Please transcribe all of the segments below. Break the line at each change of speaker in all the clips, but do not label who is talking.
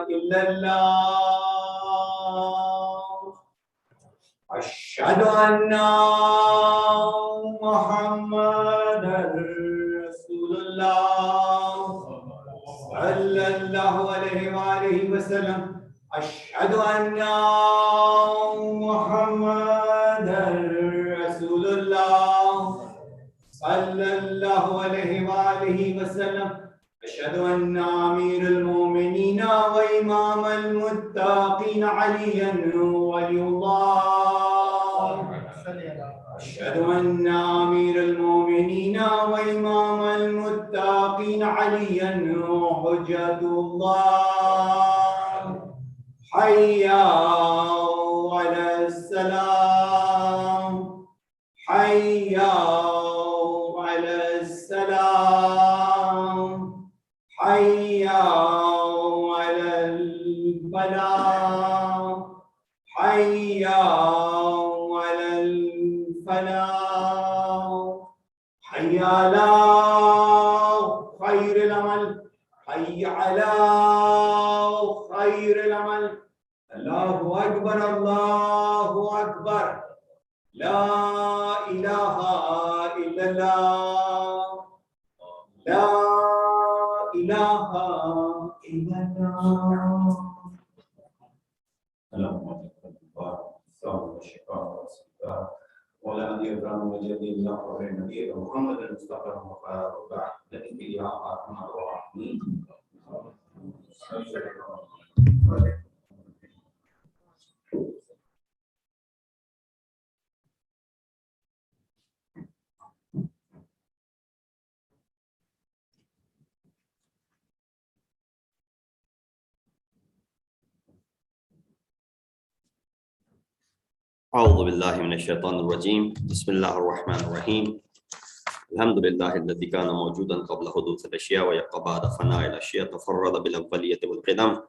إلا الله أشهد أن محمدا رسول الله صلى الله عليه وآله وسلم أشهد أن محمدا رسول الله صلى الله عليه وآله وسلم أشهد أن أمير المؤمنين وإمام المتقين عليا ولي الله أشهد أن أمير المؤمنين وإمام المتقين عليا حجة الله حي على السلام حي على السلام حي على الفلاح حي على الفلاح حي على خير العمل حي على خير العمل الله أكبر الله أكبر لا إله إلا الله لا إله إلا الله. اللهم الصبر والشفاء والصفاء ولا يدرم وجل الله غير نبي محمد المصطفى وخير بعد نبي يا ارحم الراحمين.
أعوذ بالله من الشيطان الرجيم بسم الله الرحمن الرحيم الحمد لله الذي كان موجودا قبل حدوث الأشياء ويبقى بعد فناء الأشياء تفرد بالأولية والقدم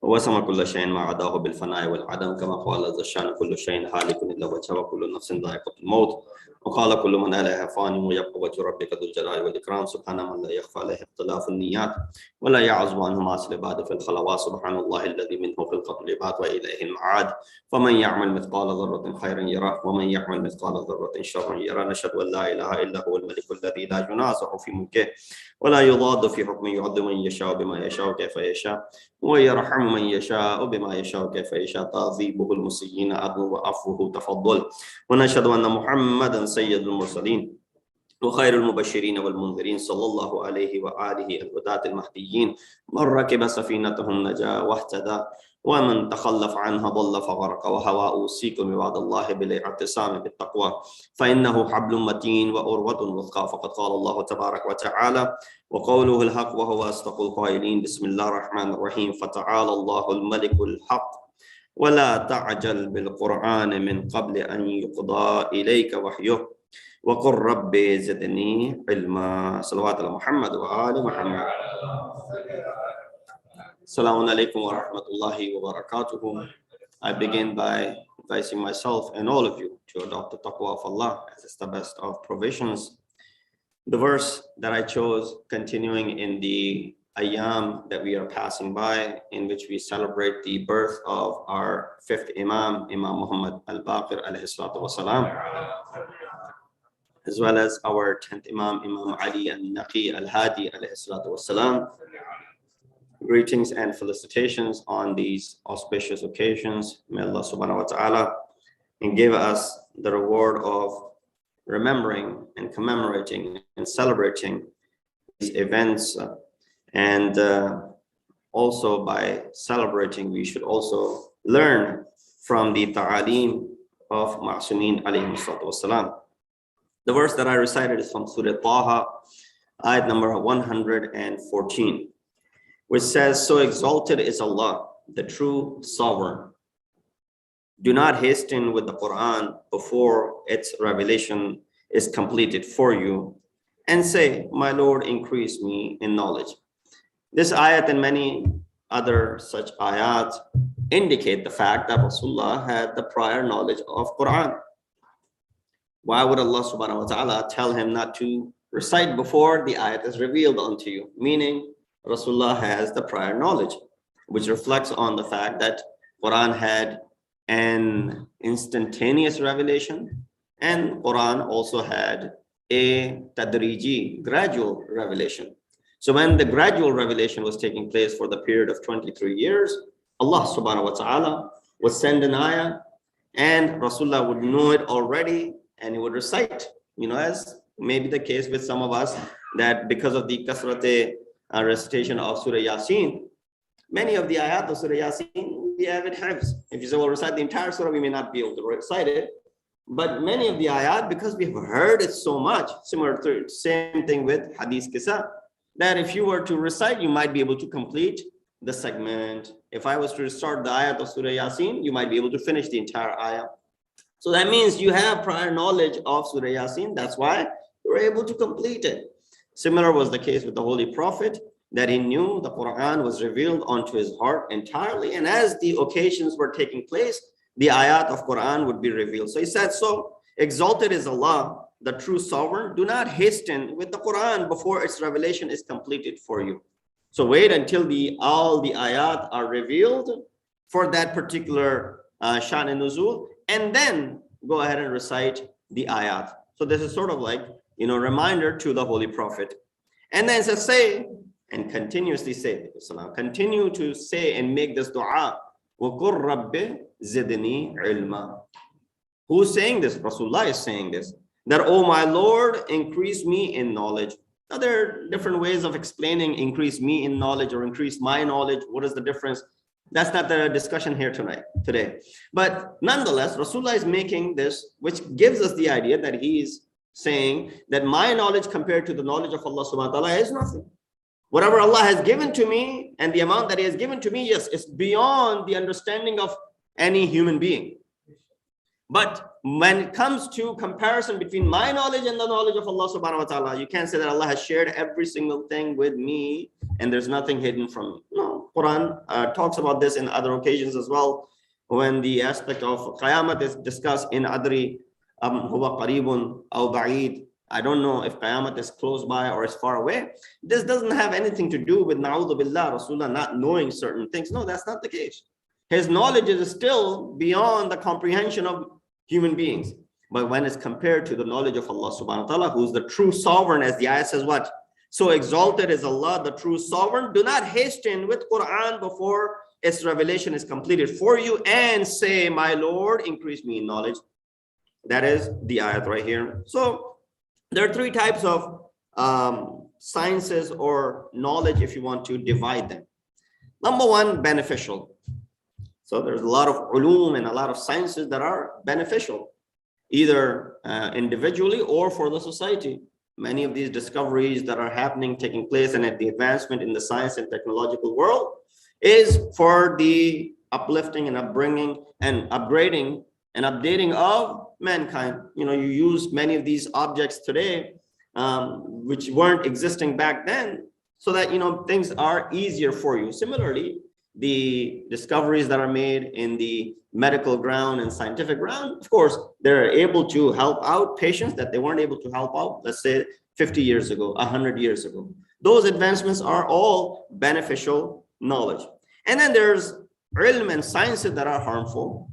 ووسم كل شيء ما عداه بالفناء والعدم كما قال عز الشان كل شيء هالك إلا وجهه وكل نفس ذائقة الموت وقال كل من عليها فان ويبقى وجه ربك ذو الجلال والإكرام سبحان من لا يخفى عليه اختلاف النيات ولا يعزب عنه ماسل العباد في الخلوات سبحان الله الذي منه خلقة العباد وإليه المعاد فمن يعمل مثقال ذرة خيرا يره ومن يعمل مثقال ذرة شرا يره نشهد أن لا إله إلا هو الملك الذي لا ينازع في ملكه ولا يضاد في حكمه يعد من يشاء بما يشاء كيف يشاء ويرحم من يشاء بما يشاء كيف يشاء تعذيبه المسيئين عدل وعفوه تفضل ونشهد أن محمدا سيد المرسلين وخير المبشرين والمنذرين صلى الله عليه وآله الهداة المهديين من ركب سفينتهم نجا واهتدى ومن تخلف عنها ضل فغرق وهوى أوصيكم عباد الله بالاعتصام بالتقوى فإنه حبل متين وأروة وثقى فقد قال الله تبارك وتعالى وقوله الحق وهو أصدق القائلين بسم الله الرحمن الرحيم فتعالى الله الملك الحق ولا تعجل بالقرآن من قبل أن يقضى إليك وحيه وقل ربي زدني علما صلوات على محمد وآل محمد. Assalamu alaikum wa rahmatullahi wa barakatuhu. I begin by advising myself and all of you to adopt the taqwa of Allah as is the best of provisions. The verse that I chose, continuing in the ayam that we are passing by, in which we celebrate the birth of our fifth Imam, Imam Muhammad al-Baqir alayhi salatu wasalam, as well as our 10th Imam, Imam Ali al-Naqi al-Hadi alayhi salatu wasalam. Greetings and felicitations on these auspicious occasions. May Allah subhanahu wa ta'ala give us the reward of remembering and commemorating and celebrating these events. And also by celebrating, we should also learn from the ta'aleem of Ma'sumin alayhi salatu wasalam. The verse that I recited is from Surah Taha, ayat number 114. Which says, so exalted is Allah, the true sovereign. Do not hasten with the Quran before its revelation is completed for you, and say, my Lord, increase me in knowledge. This ayat and many other such ayat indicate the fact that Rasulullah had the prior knowledge of Quran. Why would Allah subhanahu wa ta'ala tell him not to recite before the ayat is revealed unto you? Meaning, Rasulullah has the prior knowledge. which reflects on the fact that Quran had an instantaneous revelation, and Quran also had a tadriji, gradual revelation. So when the gradual revelation was taking place for the period of 23 years, Allah subhanahu wa ta'ala would send an ayah, and Rasulullah would know it already, and he would recite, as may be the case with some of us, that because of the kasrate recitation of Surah Yasin, many of the ayat of Surah Yasin, we have it hafz. If you say, well, recite the entire surah, we may not be able to recite it. But many of the ayat, because we have heard it so much, similar to same thing with Hadith Qissa, that if you were to recite, you might be able to complete the segment. If I was to start the ayat of Surah Yasin, you might be able to finish the entire ayah. So that means you have prior knowledge of Surah Yasin. That's why you were able to complete it. Similar was the case with the Holy Prophet, that he knew the Quran was revealed onto his heart entirely. And as the occasions were taking place, the ayat of Quran would be revealed. So he said, so exalted is Allah, the true sovereign. Do not hasten with the Quran before its revelation is completed for you. So wait until all the ayat are revealed for that particular shan and nuzul, and then go ahead and recite the ayat. So this is sort of like, reminder to the Holy Prophet. And then it says, say, and continuously say, continue to say and make this dua. وَقُلْ رَبِّ زِدْنِي عِلْمًا. Who's saying this? Rasulullah is saying this. That, oh my Lord, increase me in knowledge. Now there are different ways of explaining increase me in knowledge or increase my knowledge. What is the difference? That's not the discussion here today. But nonetheless, Rasulullah is making this, which gives us the idea that he is saying that my knowledge compared to the knowledge of Allah subhanahu wa ta'ala is nothing. Whatever Allah has given to me and the amount that he has given to me, yes, it's beyond the understanding of any human being. But when it comes to comparison between my knowledge and the knowledge of Allah subhanahu wa ta'ala, you can't say that Allah has shared every single thing with me and there's nothing hidden from me. No, Quran talks about this in other occasions as well. When the aspect of Qayamat is discussed in Adri, huwa qaribun aw ba'id. I don't know if Qayamat is close by or is far away. This doesn't have anything to do with na'udhu billah, Rasulullah not knowing certain things. No, that's not the case. His knowledge is still beyond the comprehension of human beings. But when it's compared to the knowledge of Allah subhanahu wa ta'ala, who's the true sovereign, as the ayah says what? So exalted is Allah, the true sovereign. Do not hasten with Quran before its revelation is completed for you, and say, my Lord, increase me in knowledge. That is the ayat right here. So there are three types of sciences or knowledge, if you want to divide them. Number one, beneficial. So there's a lot of ulum and a lot of sciences that are beneficial, either individually or for the society. Many of these discoveries that are happening, taking place, and at the advancement in the science and technological world is for the uplifting and upbringing and upgrading and updating of mankind. You use many of these objects today, which weren't existing back then, so that, things are easier for you. Similarly, the discoveries that are made in the medical ground and scientific ground, of course, they're able to help out patients that they weren't able to help out, let's say 50 years ago, 100 years ago. Those advancements are all beneficial knowledge. And then there's ilm and sciences that are harmful.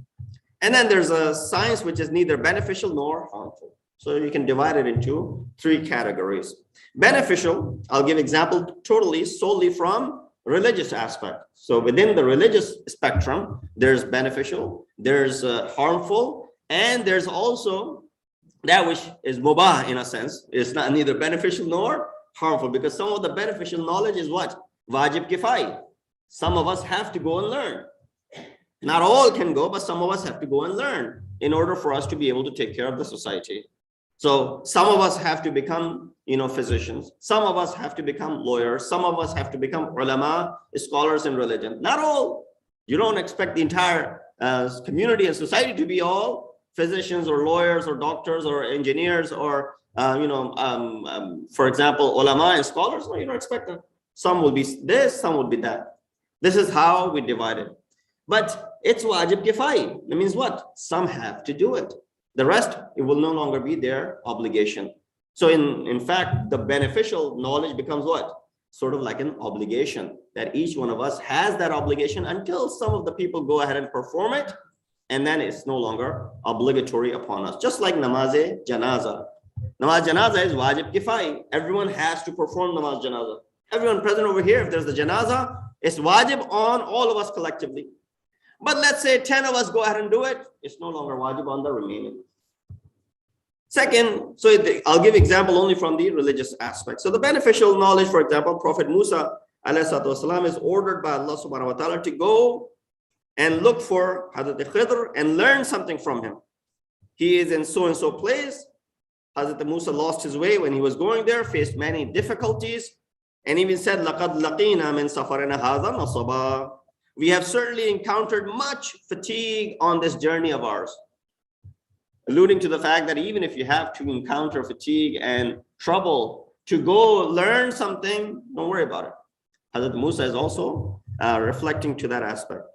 And then there's a science which is neither beneficial nor harmful. So you can divide it into three categories. Beneficial, I'll give example solely from religious aspect. So within the religious spectrum, there's beneficial, there's harmful, and there's also that which is mubah in a sense. It's not neither beneficial nor harmful, because some of the beneficial knowledge is what? Wajib kifai. Some of us have to go and learn. Not all can go, but some of us have to go and learn in order for us to be able to take care of the society. So some of us have to become, physicians. Some of us have to become lawyers. Some of us have to become ulama, scholars in religion. Not all. You don't expect the entire community and society to be all physicians or lawyers or doctors or engineers or, for example, ulama and scholars. No, you don't expect that. Some will be this, some will be that. This is how we divide it. But it's wajib kifai. That means what? Some have to do it. The rest, it will no longer be their obligation. So in fact, the beneficial knowledge becomes what? sort of like an obligation that each one of us has that obligation until some of the people go ahead and perform it. And then it's no longer obligatory upon us. Just like namaz-e-janaza. Namaz-janaza is wajib kifai. Everyone has to perform namaz-janaza. Everyone present over here, if there's the janaza, it's wajib on all of us collectively. But let's say 10 of us go ahead and do it, it's no longer wajib on the remaining. Second, so I'll give example only from the religious aspect. So the beneficial knowledge, for example, Prophet Musa والسلام, is ordered by Allah subhanahu wa ta'ala to go and look for Hazrat Khidr and learn something from him. He is in so-and-so place. Hazrat Musa lost his way when he was going there, faced many difficulties, and even said, لَقَدْ لَقِينَا مِنْ سَفَرِنَا هَذَا نَصَبًا. We have certainly encountered much fatigue on this journey of ours. Alluding to the fact that even if you have to encounter fatigue and trouble to go learn something, don't worry about it. Hazrat Musa is also reflecting to that aspect.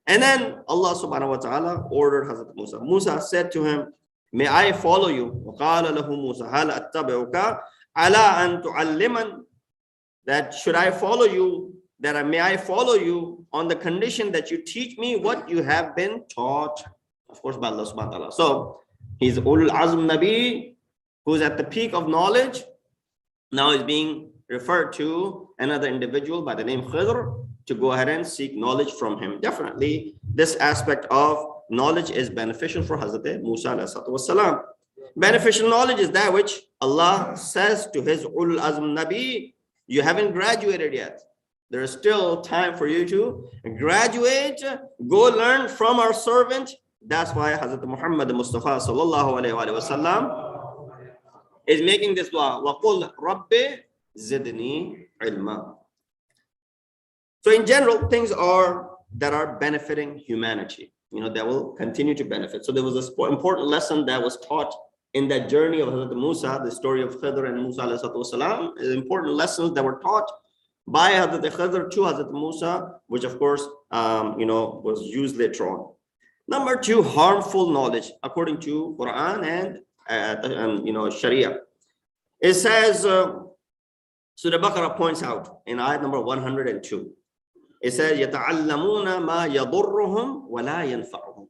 And then Allah subhanahu wa ta'ala ordered Hazrat Musa. Musa said to him, may I follow you? وَقَالَ لَهُ مُوسَى هَلْ أَتَّبِعُكَ عَلَىٰ أَن تُعَلِّمَنِ. That should I follow you, may I follow you on the condition that you teach me what you have been taught, of course, by Allah subhanahu wa ta'ala. So he's Ulul Azm Nabi, who's at the peak of knowledge. Now is being referred to another individual by the name Khidr to go ahead and seek knowledge from him. Definitely, this aspect of knowledge is beneficial for Hazrat Musa alayhi wasalam. Beneficial knowledge is that which Allah says to his Ulul Azm Nabi, you haven't graduated yet. There is still time for you to graduate. Go learn from our servant. That's why Hazrat Muhammad Mustafa sallallahu alayhi wa sallam is making this dua. وَقُلْ رَبِّ زِدْنِي عِلْمًا. So in general, things that are benefiting humanity, that will continue to benefit. So there was an important lesson that was taught in that journey of Hazrat Musa, the story of Khidr and Musa alayhi salam, important lessons that were taught by Hazrat Khidr to Hazrat Musa, which of course, was used later on. Number two, harmful knowledge, according to Quran and Sharia. It says, Surah Baqarah points out in ayat number 102. It says, يَتَعَلَّمُونَ مَا يَضُرُّهُمْ وَلَا يَنْفَعُهُم.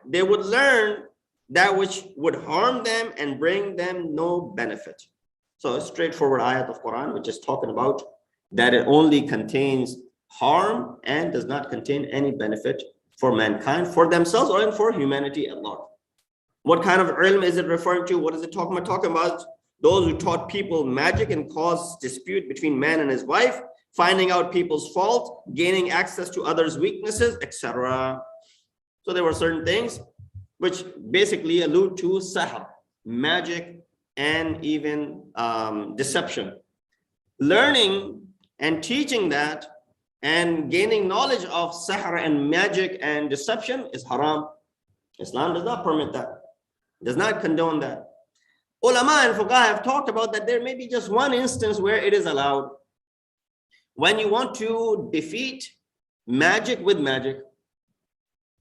They would learn that which would harm them and bring them no benefit. So a straightforward ayat of Quran, which is talking about that it only contains harm and does not contain any benefit for mankind, for themselves, or even for humanity at large. What kind of ilm is it referring to? What is it talking about? Talking about those who taught people magic and caused dispute between man and his wife, finding out people's fault, gaining access to others' weaknesses, etc. So there were certain things which basically allude to sihr, magic, and even deception. Learning and teaching that and gaining knowledge of sihr and magic and deception is haram. Islam does not permit that, does not condone that. Ulama and fuqaha have talked about that there may be just one instance where it is allowed. When you want to defeat magic with magic,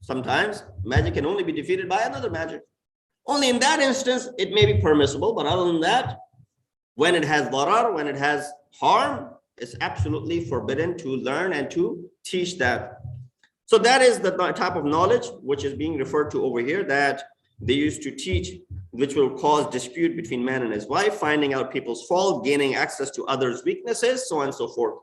sometimes magic can only be defeated by another magic. Only in that instance, it may be permissible, but other than that, when it has darar, when it has harm, it's absolutely forbidden to learn and to teach that. So that is the type of knowledge which is being referred to over here that they used to teach, which will cause dispute between man and his wife, finding out people's fault, gaining access to others' weaknesses, so on and so forth.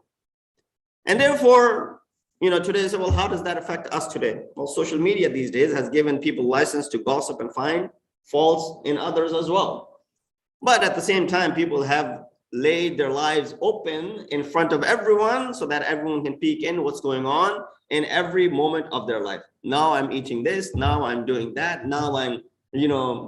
And therefore, today, say, well, how does that affect us today? Well, social media these days has given people license to gossip and find faults in others as well. But at the same time, people have laid their lives open in front of everyone so that everyone can peek in what's going on in every moment of their life. Now I'm eating this, now I'm doing that, now I'm,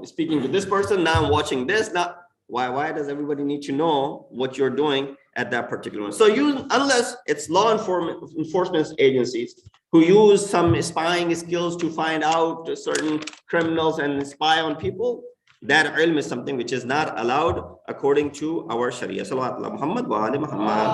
speaking to this person, now I'm watching this. Now, why does everybody need to know what you're doing at that particular moment? So unless it's law enforcement agencies who use some spying skills to find out certain criminals and spy on people, that ilm is something which is not allowed according to our Sharia. Salawatullah Muhammad wa ali Muhammad.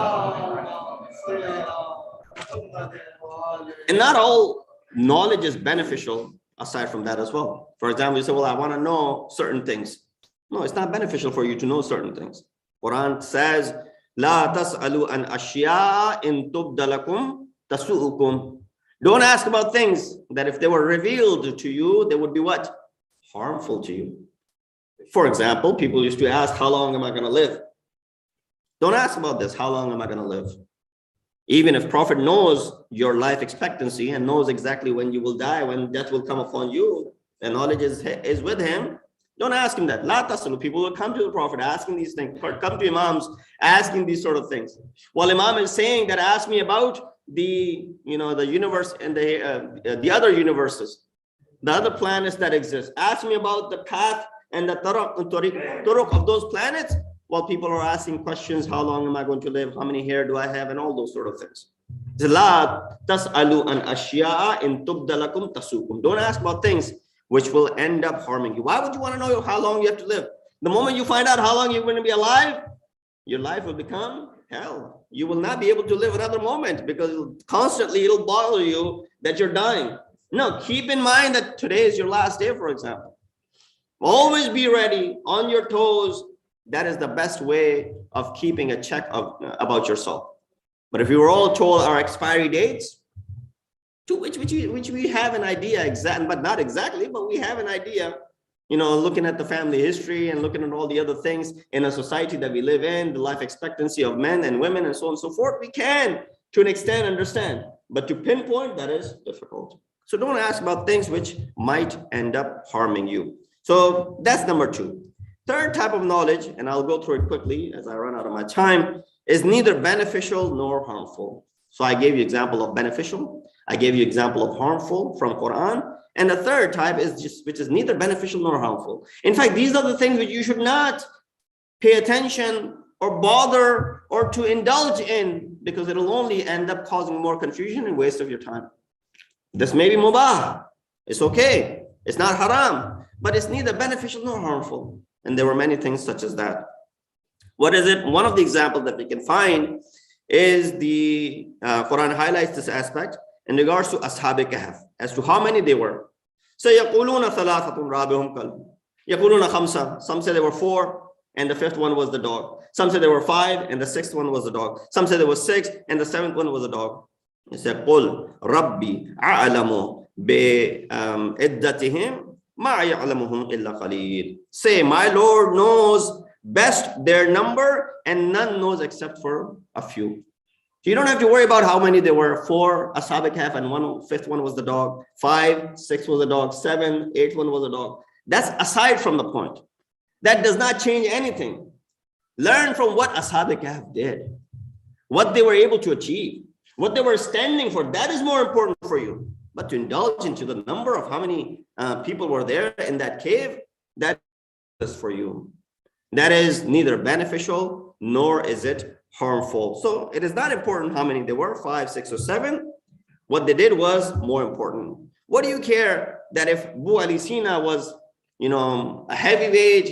And not all knowledge is beneficial aside from that as well. For example, you say, well, I want to know certain things. No, it's not beneficial for you to know certain things. Quran says, La tas'alu an ashya in tubda lakum tasu'ukum. Don't ask about things that if they were revealed to you, they would be what? Harmful to you. For example, people used to ask, how long am I going to live? Don't ask about this. How long am I going to live? Even if Prophet knows your life expectancy and knows exactly when you will die, when death will come upon you, and knowledge is with him, don't ask him that. La tasalu. People will come to the Prophet asking these things, or come to Imams asking these sort of things. While Imam is saying that, ask me about the universe and the other universes, the other planets that exist. Ask me about the path and the turuq of those planets, while people are asking questions, how long am I going to live? How many hair do I have? And all those sort of things. La tas'alu an ashya'a in tubda lakum tasukum. Don't ask about things which will end up harming you. Why would you want to know how long you have to live? The moment you find out how long you're going to be alive, your life will become hell. You will not be able to live another moment because constantly it'll bother you that you're dying. No, keep in mind that today is your last day, for example. Always be ready, on your toes. That is the best way of keeping a check about yourself. But if we were all told our expiry dates, to which we have an idea, but not exactly, but we have an idea, looking at the family history and looking at all the other things in a society that we live in, the life expectancy of men and women and so on and so forth, we can, to an extent, understand. But to pinpoint, that is difficult. So don't ask about things which might end up harming you. So that's number 2. Third type of knowledge, and I'll go through it quickly as I run out of my time, is neither beneficial nor harmful. So I gave you example of beneficial. I gave you example of harmful from Quran. And the third type is which is neither beneficial nor harmful. In fact, these are the things which you should not pay attention or bother or to indulge in, because it'll only end up causing more confusion and waste of your time. This may be mubah. It's okay. It's not haram, but it's neither beneficial nor harmful. And there were many things such as that. What is it? One of the examples that we can find is the Quran highlights this aspect in regards to Ashab-e Kahf, as to how many they were. So يَقُولُونَ ثَلَاثَةٌ رَابِهُمْ كَلْبٌ يَقُولُونَ خَمْسَةٌ. Some say there were 4 and the 5th one was the dog. Some say there were 5 and the 6th one was the dog. Some say there was 6 and the 7th one was a dog. He said, قُلْ رَبِّي أَعْلَمُ بِعِدَّتِهِمْ مَا يَعْلَمُهُمْ إِلَّا قَلِيلٌ. Say, my Lord knows best their number, and none knows except for a few. So you don't have to worry about how many there were. 4 Ashab-e Kahf and 5th one was the dog. 5, 6 was a dog. 7, 8th one was a dog. That's aside from the point. That does not change anything. Learn from what Ashab-e Kahf did, what they were able to achieve, what they were standing for. That is more important for you. But to indulge into the number of how many people were there in that cave, that is for you. That is neither beneficial nor is it harmful. So it is not important how many there were, 5, 6, or 7. What they did was more important. What do you care that if Abu Ali Sina was, a heavyweight?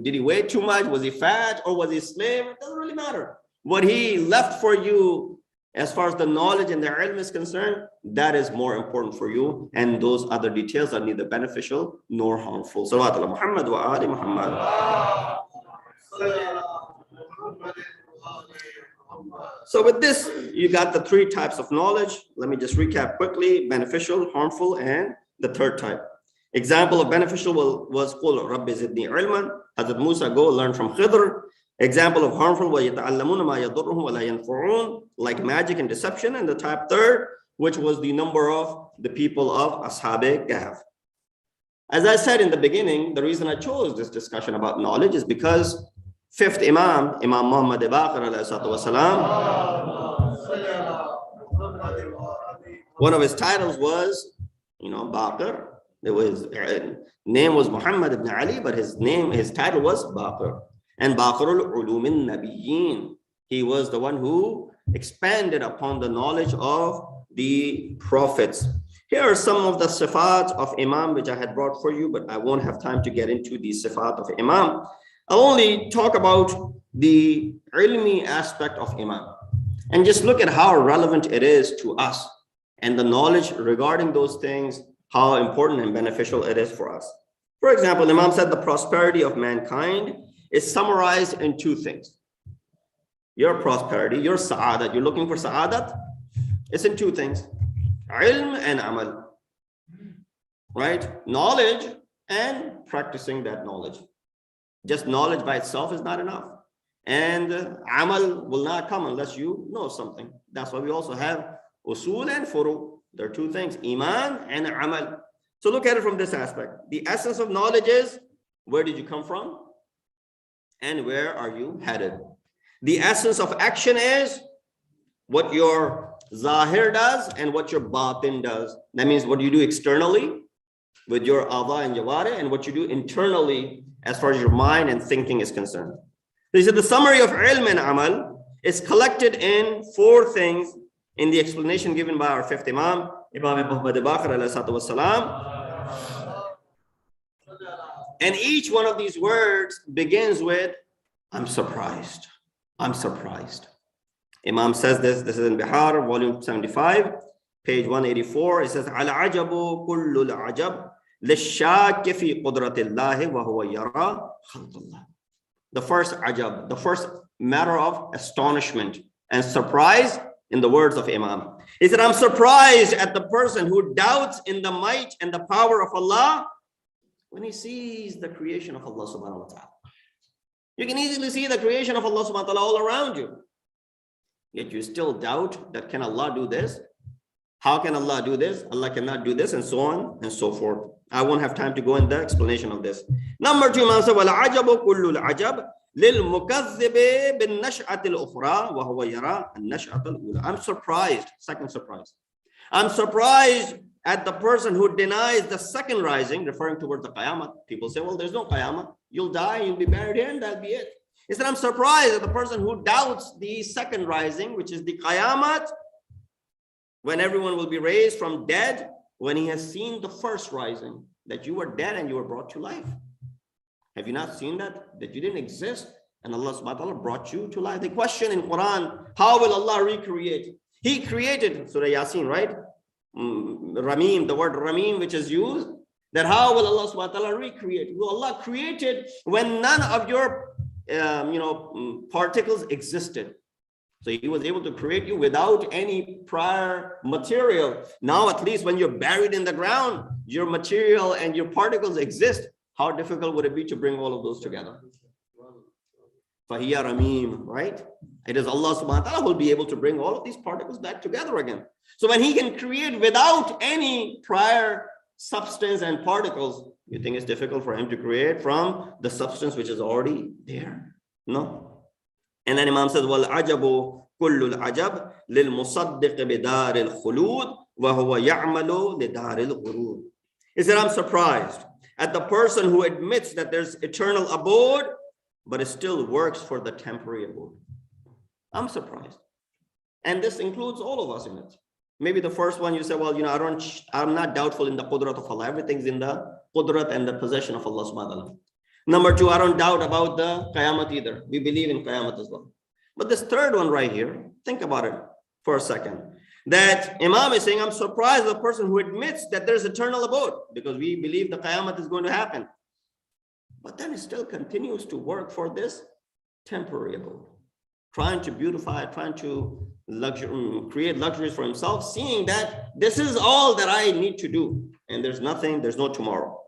Did he weigh too much? Was he fat or was he a slave? It doesn't really matter. What he left for you, as far as the knowledge and the ilm is concerned, that is more important for you. And those other details are neither beneficial nor harmful. Salawat ala Muhammad wa ali Muhammad. So with this, you got the 3 types of knowledge. Let me just recap quickly: beneficial, harmful, and the third type. Example of beneficial was قُلْ رَبِّ زِدْنِي عِلْمًا. Hazrat Musa, go learn from Khidr. Example of harmful, وَيَتَعَلَّمُونَ مَا يَضُرُّهُمْ وَلَا يَنْفُعُونَ, like magic and deception. And the type third, which was the number of the people of Ashab-e Kahf. As I said in the beginning, the reason I chose this discussion about knowledge is because 5th Imam, Imam Muhammad Baqir alayhi salatu wasalam, one of his titles was, Baqir. His name was Muhammad ibn Ali, but his title was Baqir. And Baqirul Ulumin Nabiyyin. He was the one who expanded upon the knowledge of the prophets. Here are some of the sifat of Imam which I had brought for you, but I won't have time to get into the sifat of Imam. I'll only talk about the ilmi aspect of Imam and just look at how relevant it is to us and the knowledge regarding those things, how important and beneficial it is for us. For example, Imam said the prosperity of mankind is summarized in 2 things. your prosperity, your sa'adat. You're looking for sa'adat. It's in two things: ilm and amal. Right? Knowledge and practicing that knowledge. Just knowledge by itself is not enough. And amal will not come unless you know something. That's why we also have usul and furu. There are two things: iman and amal. So look at it from this aspect. The essence of knowledge is, where did you come from? And where are you headed? The essence of action is what your zahir does and what your batin does. That means what you do externally with your adha and jawari, and what you do internally as far as your mind and thinking is concerned. He said the summary of ilm and amal is collected in four things in the explanation given by our fifth Imam, Imam Baqir alayhi salatu wassalam. And each one of these words begins with, I'm surprised. I'm surprised. Imam says this is in Bihar, volume 75, page 184. It says, Al-ajabu kullu al-ajab lishaki fi qudratillahi wa huwa yara khalqallah. The first ajab, the first matter of astonishment and surprise in the words of Imam. He said, I'm surprised at the person who doubts in the might and the power of Allah when he sees the creation of Allah subhanahu wa ta'ala. You can easily see the creation of Allah subhanahu wa ta'ala all around you. Yet you still doubt that can Allah do this? How can Allah do this? Allah cannot do this, and so on and so forth. I won't have time to go in the explanation of this. Number two, Imam said, وَالْعَجَبُ كُلُّ الْعَجَبِ لِلْمُكَذِّبِ بِالنَّشْأَةِ الْأُخْرَى وَهُوَ يَرَى النَّشْأَةَ الْأُولَى. I'm surprised, second surprise. I'm surprised at the person who denies the second rising, referring towards the Qiyamah. People say, well, there's no Qiyamah. You'll die, you'll be buried here, and that'll be it. He said, I'm surprised at the person who doubts the second rising, which is the Qiyamah, when everyone will be raised from dead, when he has seen the first rising, that you were dead and you were brought to life. Have you not seen that? That you didn't exist and Allah subhanahu wa ta'ala brought you to life. The question in Quran, how will Allah recreate? He created, Surah Yasin, right? Ramim, the word Ramim which is used, that how will Allah subhanahu wa ta'ala recreate? Well, Allah created when none of your particles existed. So he was able to create you without any prior material. Now, at least when you're buried in the ground, your material and your particles exist. How difficult would it be to bring all of those together? Fahiya Ramim, right? It is Allah subhanahu wa ta'ala who will be able to bring all of these particles back together again. So when he can create without any prior substance and particles, you think it's difficult for him to create from the substance which is already there? No. And then Imam says, "Wal ajabu kullu al-ajab lil musaddiq bidar al-khulud wa huwa ya'malu lidar al-ghurur." He said, I'm surprised at the person who admits that there's eternal abode, but it still works for the temporary abode. I'm surprised. And this includes all of us in it. Maybe the first one you say, well, I'm not doubtful in the qudrat of Allah. Everything's in the qudrat and the possession of Allah subhanahu wa ta'ala. Number two, I don't doubt about the Qiyamah either. We believe in Qiyamah as well. But this third one right here, think about it for a second. That Imam is saying, I'm surprised at the person who admits that there's eternal abode, because we believe the Qiyamah is going to happen. But then it still continues to work for this temporary abode. Trying to beautify, trying to create luxuries for himself, seeing that this is all that I need to do. And there's no tomorrow.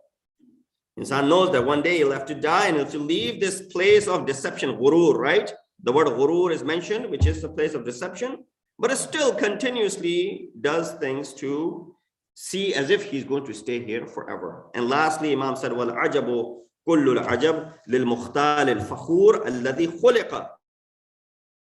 Insan knows that one day he'll have to die and he'll have to leave this place of deception, ghurur, right? The word ghurur is mentioned, which is the place of deception, but it still continuously does things to see as if he's going to stay here forever. And lastly, Imam said, "Wal ajabu kullu al-ajab lil mukhtal al-fakhur alladhi khuliqa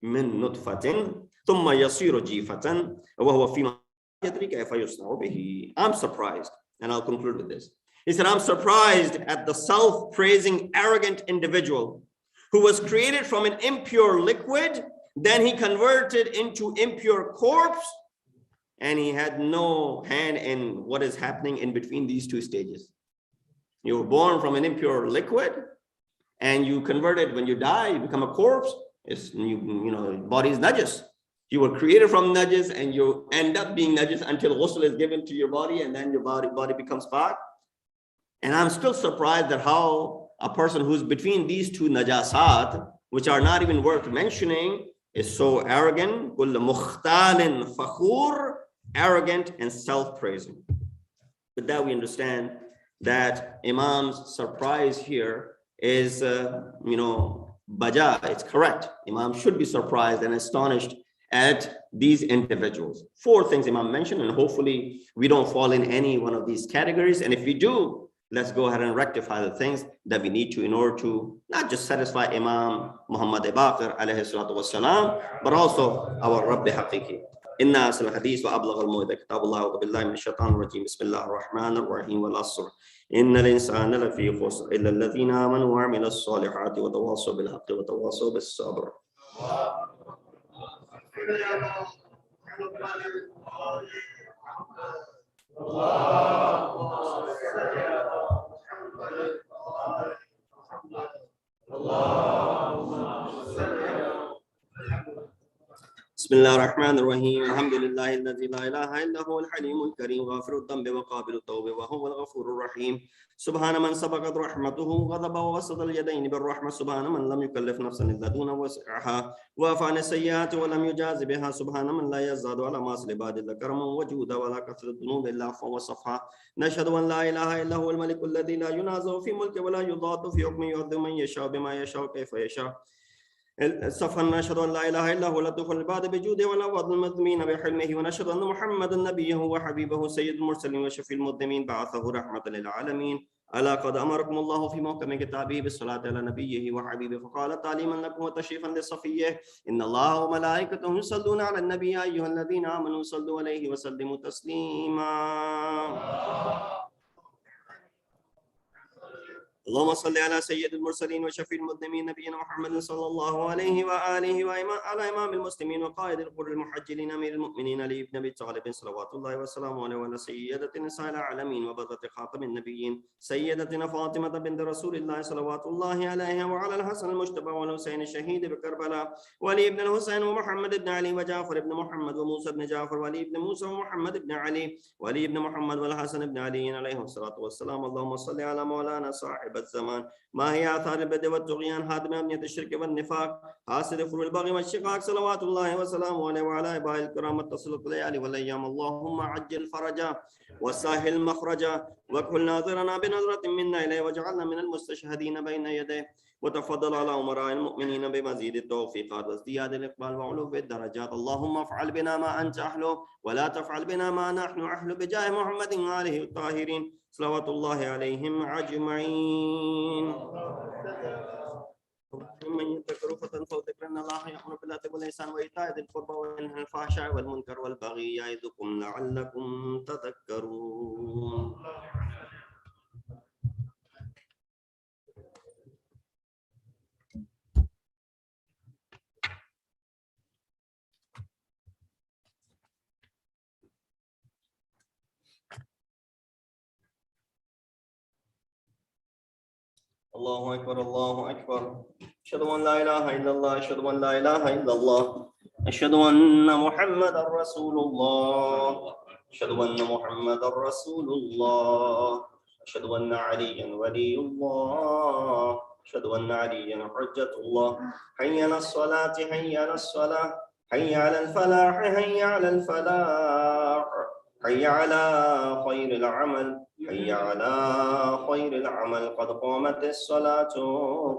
min nutfatin thumma yasiru jifatan wa huwa fi ma yadri kayfa yusna'u bihi." I'm surprised, and I'll conclude with this. He said, I'm surprised at the self-praising, arrogant individual who was created from an impure liquid, then he converted into impure corpse, and he had no hand in what is happening in between these two stages. You were born from an impure liquid, and you converted, when you die, you become a corpse. Body is najis. You were created from najis, and you end up being najis until ghusl is given to your body, and then your body becomes pak. And I'm still surprised at how a person who's between these two najasat, which are not even worth mentioning, is so arrogant, كل مختال فخور, arrogant and self-praising. With that, we understand that Imam's surprise here is, baja, it's correct. Imam should be surprised and astonished at these individuals. 4 things Imam mentioned, and hopefully we don't fall in any one of these categories. And if we do, let's go ahead and rectify the things that we need to in order to not just satisfy Imam Muhammad Baqir alayhi salatu wassalam, but also our Rabbi Haqiqi. Inna asal hadith wa ablagh al-mu'idha kitabullah wa billahi min shaitan rajim. Bismillah ar-Rahman ar-Rahim wal asr. Inna al-insana lafi khusr illa alladhina amanu wa amilu as-salihati wa tawasaw bil haqqi wa tawasaw bis sabr. بسم الله الرحمن الرحيم الحمد لله الذي لا إله إلا هو الحليم الكريم غافر الذنب وقابل التوب وهو الغفور الرحيم سبحان من سبقت رحمته غضب ووسط اليدين بالرحمة سبحان من لم يكلف نفسا إلا دون وسعها وعفى عن السيئات ولم يجاز بها سبحان من لا يزداد على معاصي العباد إلا كرما وجودا ولا كثرة الذنوب إلا عفوا وصفحا نشهد أن لا إله إلا هو الملك الذي لا ينازع في ملكه ولا يضاد في حكمه يعذب من يشاء بما يشاء كيف يشاء صفا نشهد ان لا اله الا هو لطف العباد بجوده ولا وضع المذمين بحلمه ونشهد ان محمدا نبيه وحبيبه سيد المرسلين وشفيع المذنبين بعثه رحمه للعالمين. الا قد امركم الله في محكم كتابه بالصلاه على نبيه وحبيبه فقال تعليما لكم وتشريفا لصفيه ان الله وملائكته يصلون على النبي يا ايها الذين امنوا صلوا عليه وسلموا تسليما. اللهم صل على سيد المرسلين وشفيع المذنبين نبينا محمد صلى الله عليه واله وعلى امام المسلمين وقائد الغر المحجلين امير المؤمنين علي بن ابي طالب صلوات الله وسلامه عليه وعلى سيدة نساء العالمين وبذرة خاتم النبيين سيدتنا فاطمة بنت رسول الله صلوات الله عليها وعلى الحسن المجتبى والحسين الشهيد بكربلاء وعلي بن الحسين ومحمد بن علي وجعفر بن محمد وموسى بن جعفر وعلي بن موسى ومحمد بن علي وعلي بن محمد والحسن بن علي عليهم الصلاة والسلام. اللهم صل على مولانا صاحب الزمان ما هي آثار البدء والطغيان هادم أبنية الشرك والنفاق حاصل فروع البغي والشقاق صلوات الله وسلامه عليه وعلى آبائه الكرام التسلط الليالي والأيام. اللهم عجل فرجا وسهل مخرجا واكحل ناظرنا بنظرة منا إليه واجعلنا من المستشهدين بين يديه وتفضل على أمراء المؤمنين بمزيد التوفيقات وازدياد الإقبال وعلو الدرجات. اللهم افعل بنا ما أنت أهله ولا تفعل بنا ما نحن أهله بجاه محمد وآله الطاهرين صلوات الله عليهم أجمعين. من يذكر فتنفع ذكر ان الله يأمر بالعدل والإحسان وإيتاء ذي القربى وينهى عن الفحشاء والمنكر والبغي يعظكم لعلكم تذكرون. الله أكبر الله أكبر أشهد أن لا إله إلا الله أشهد أن لا إله إلا الله أشهد أن محمدا رسول الله أشهد أن محمدا رسول الله أشهد أن عليا ولي الله أشهد أن عليا حجة الله. حي على الصلاة حي على الصلاة حي على الفلاح حي على الفلاح حي على خير العمل حي على خير العمل قد قامت الصلاة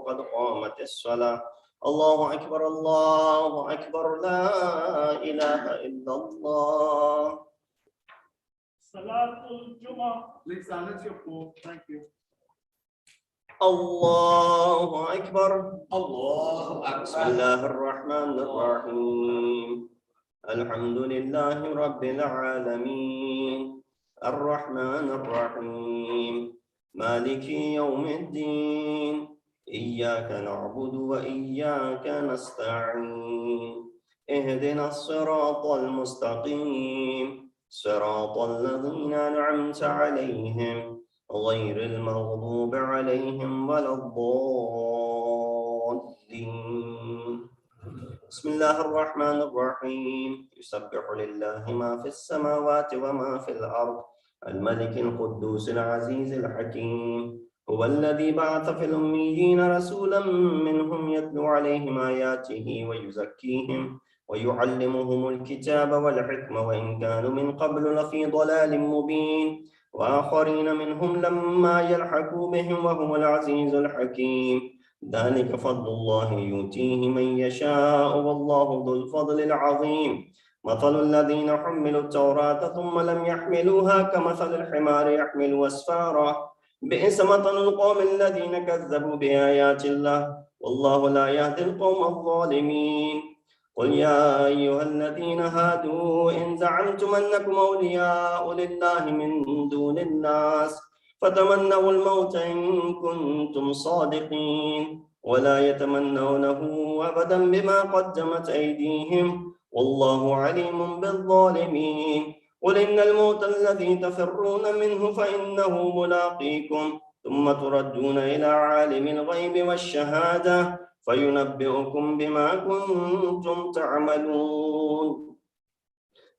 قد قامت الصلاة. الله أكبر الله أكبر لا إله إلا الله.
صلاة الجمعة. Please silence your phone. Thank you.
الله أكبر
الله أكبر.
بسم الله الرحمن الرحيم الحمد لله رب العالمين الرحمن الرحيم مالك يوم الدين إياك نعبد وإياك نستعين اهدنا الصراط المستقيم صراط الذين أنعمت عليهم غير المغضوب عليهم ولا الضالين. بسم الله الرحمن الرحيم يسبح لله ما في السماوات وما في الأرض الملك القدوس العزيز الحكيم هو الذي بعث في الأميين رسولا منهم يتلو عليهم آياته ويزكيهم ويعلمهم الكتاب والحكمة وإن كانوا من قبل لفي ضلال مبين وآخرين منهم لما يلحقوا بهم وهو العزيز الحكيم ذلك فضل الله يؤتيه من يشاء والله ذو الفضل العظيم مثل الذين حملوا التوراة ثم لم يحملوها كمثل الحمار يحمل أسفارا بئس مثل القوم الذين كذبوا بآيات الله والله لا يهدي القوم الظالمين قل يا أيها الذين هادوا إن زعمتم أنكم أولياء لله من دون الناس فتمنوا الموت إن كنتم صادقين ولا يتمنونه أبدا بما قدمت أيديهم والله عليم بالظالمين قل إن الموت الذي تفرون منه فإنه ملاقيكم ثم تردون إلى عالم الغيب والشهادة فينبئكم بما كنتم تعملون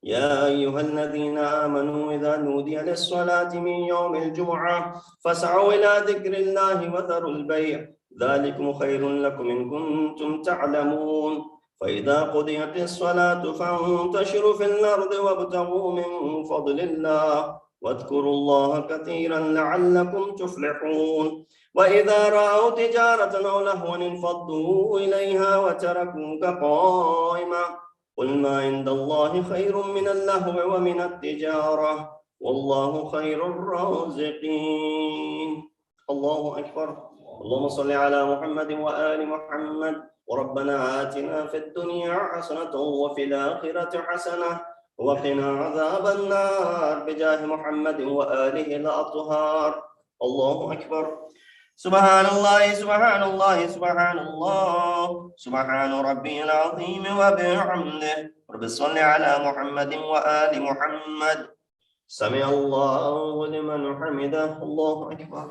يا أيها الذين آمنوا إذا نودي للصلاة من يوم الجمعة فاسعوا إلى ذكر الله وذروا البيع ذلكم خير لكم إن كنتم تعلمون فإذا قضيت الصلاة فانتشروا في الأرض وابتغوا من فضل الله واذكروا الله كثيرا لعلكم تفلحون وإذا رأوا تجارة أو لهوا انفضوا إليها وتركوك قائما قل ما عند الله خير من اللهو ومن التجارة والله خير الرازقين الله أكبر اللهم صل على محمد وآل محمد وربنا آتنا في الدنيا حسنة وفي الآخرة حسنة وقنا عذاب النار بجاه محمد وآله الأطهار الله أكبر سبحان الله سبحان الله سبحان الله سبحان ربي العظيم وبحمده رب صل على محمد وآل محمد سمع الله لمن حمده الله أكبر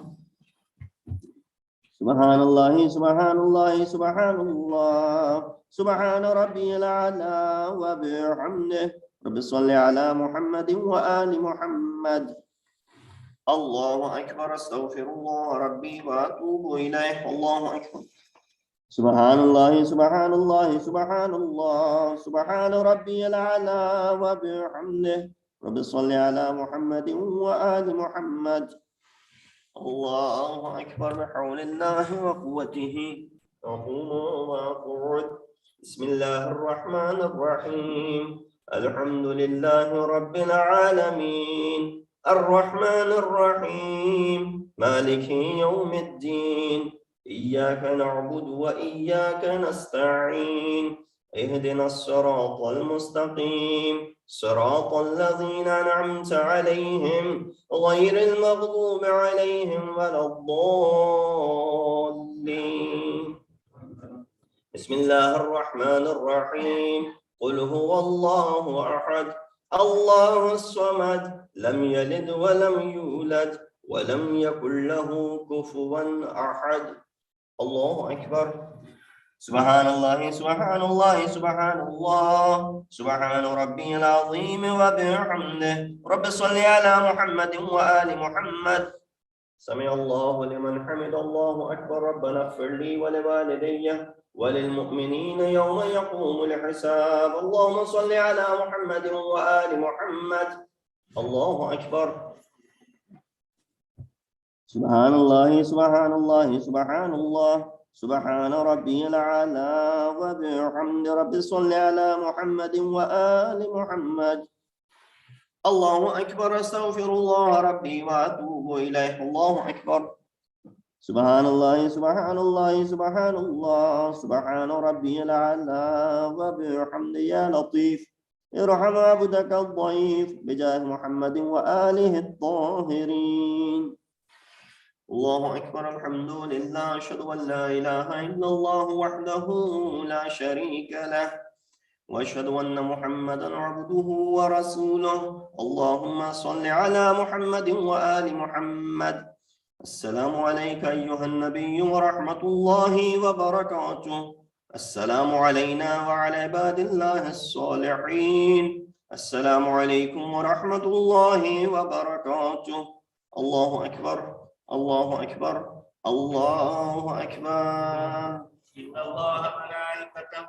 سبحان الله سبحان الله سبحان الله سبحان ربي الأعلى وبحمده رب صل على محمد وآل محمد الله أكبر استغفر الله ربي وأتوب إليه الله أكبر سبحان الله سبحان الله سبحان الله سبحان ربي الأعلى وبحمده رب صل على محمد وآل محمد الله أكبر بحول الله وقوته أقوم وأقعد بسم الله الرحمن الرحيم الحمد لله رب العالمين الرحمن الرحيم مالك يوم الدين إياك نعبد وإياك نستعين اهدنا الصراط المستقيم صراط الذين أنعمت عليهم غير المغضوب عليهم ولا الضالين بسم الله الرحمن الرحيم قل هو الله أحد الله الصمد لم يلد ولم يولد ولم يكن له كفوا أحد الله أكبر سبحان الله سبحان الله سبحان الله سبحان ربي العظيم وبحمده رب صل على محمد وآل محمد سمع الله لمن حمد الله أكبر ربنا اغفر لي ولوالدي وللمؤمنين يوم يقوم الحساب اللهم صل على محمد وآل محمد الله أكبر سبحان الله سبحان الله سبحان الله سبحان ربي الأعلى وبحمد رب صل على محمد وآل محمد الله أكبر استغفر الله ربي وأتوب إليه الله أكبر سبحان الله سبحان الله سبحان الله سبحان ربي الأعلى وبحمد يا لطيف ارحم عبدك الضعيف بجاه محمد وآله الطاهرين الله أكبر الحمد لله أشهد أن لا إله إلا الله وحده لا شريك له وأشهد أن محمدا عبده ورسوله اللهم صل على محمد وآل محمد السلام عليك أيها النبي ورحمة الله وبركاته السلام علينا وعلى عباد الله الصالحين السلام عليكم ورحمة الله وبركاته الله أكبر الله أكبر الله أكبر.
إن الله ملائكته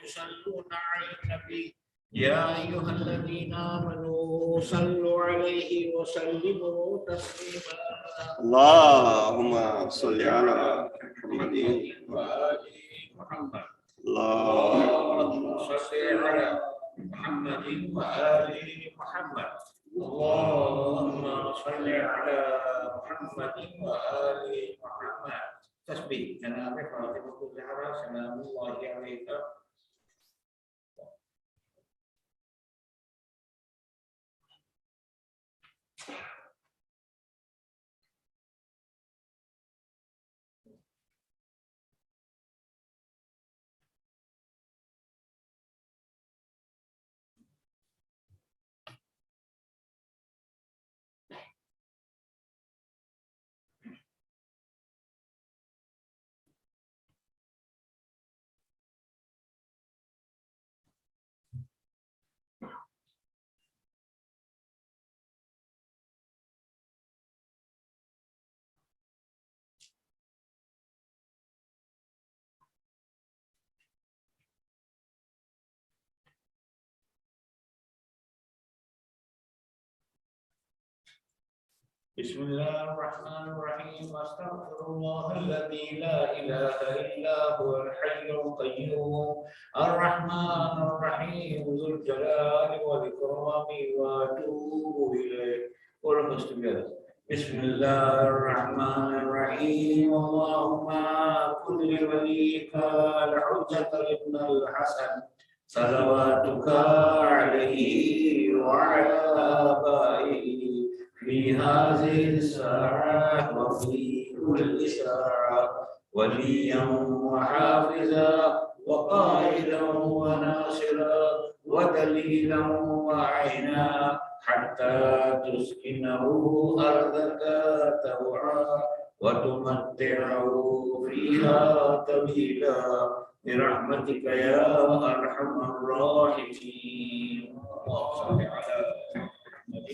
يصلون على النبي يا أيها الذين آمنوا صلوا عليه وسلموا تسليما.
اللهم صل على محمد
وآل محمد.
اللهم
اللهم صل على محمد وآل محمد. اللهم صل على محمد وآل محمد. تسبيح جناب فاطمة الزهراء سلام الله عليها. بسم الله الرحمن الرحيم. أستغفر الله الذي لا إله إلا هو الحي القيوم الرحمن الرحيم ذو الجلال والإكرام وأتوب إليه. All of us together. بسم الله الرحمن الرحيم. اللهم كن لوليك الحجة ابن الحسن صلواتك عليه وعلى آبائه في هذه الساعة وفي كل ساعة وليا وحافظا وقائدا وناصرا ودليلا وعينا حتى تسكنه أرضك طوعا وتمتعه فيها طويلا برحمتك يا أرحم الراحمين. اللهم صل على محمد.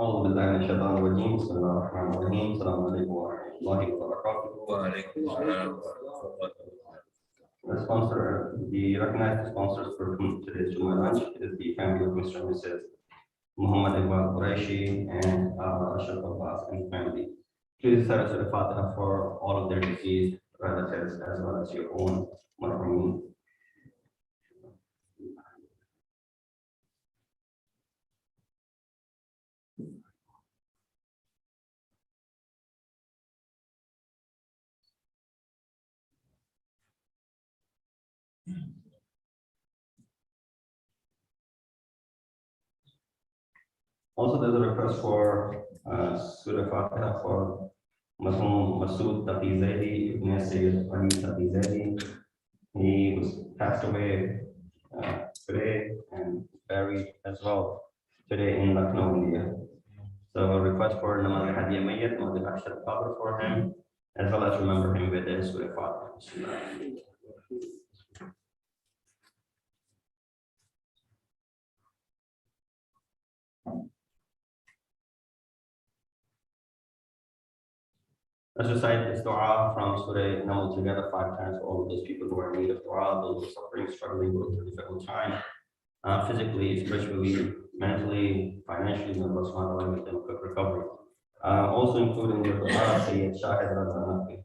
أعوذ بالله من الشيطان الرجيم. بسم الله الرحمن الرحيم. السلام عليكم ورحمة الله وبركاته.
وعليكم السلام ورحمة الله وبركاته.
The recognized sponsors for today's Juma lunch is the family of Mr. and Mrs. Muhammad Iqbal Quraishi and Ashraf Abbas and family. Please say the Fatiha for all of their deceased relatives as well as your own. Marhumin. Also, there's a request for Surah Fatiha for Masum Masood Taqizadi, Ibn Sayyid Ali Taqizadi. He was passed away today and buried as well today in Lucknow, India. So a request for Namaz Hadiya Mayyat, Namaz Ashad Qabr for him, as well as remember him with his Surah Fatiha. Let's recite this dua from Surah Naml together 5 times for all of those people who are in need of dua, those who are suffering, struggling, going through a difficult time, physically, spiritually, mentally, financially, and Allah subhanahu wa ta'ala make them a quick recovery. Also including the dua Sayyid Shahid Razanaki.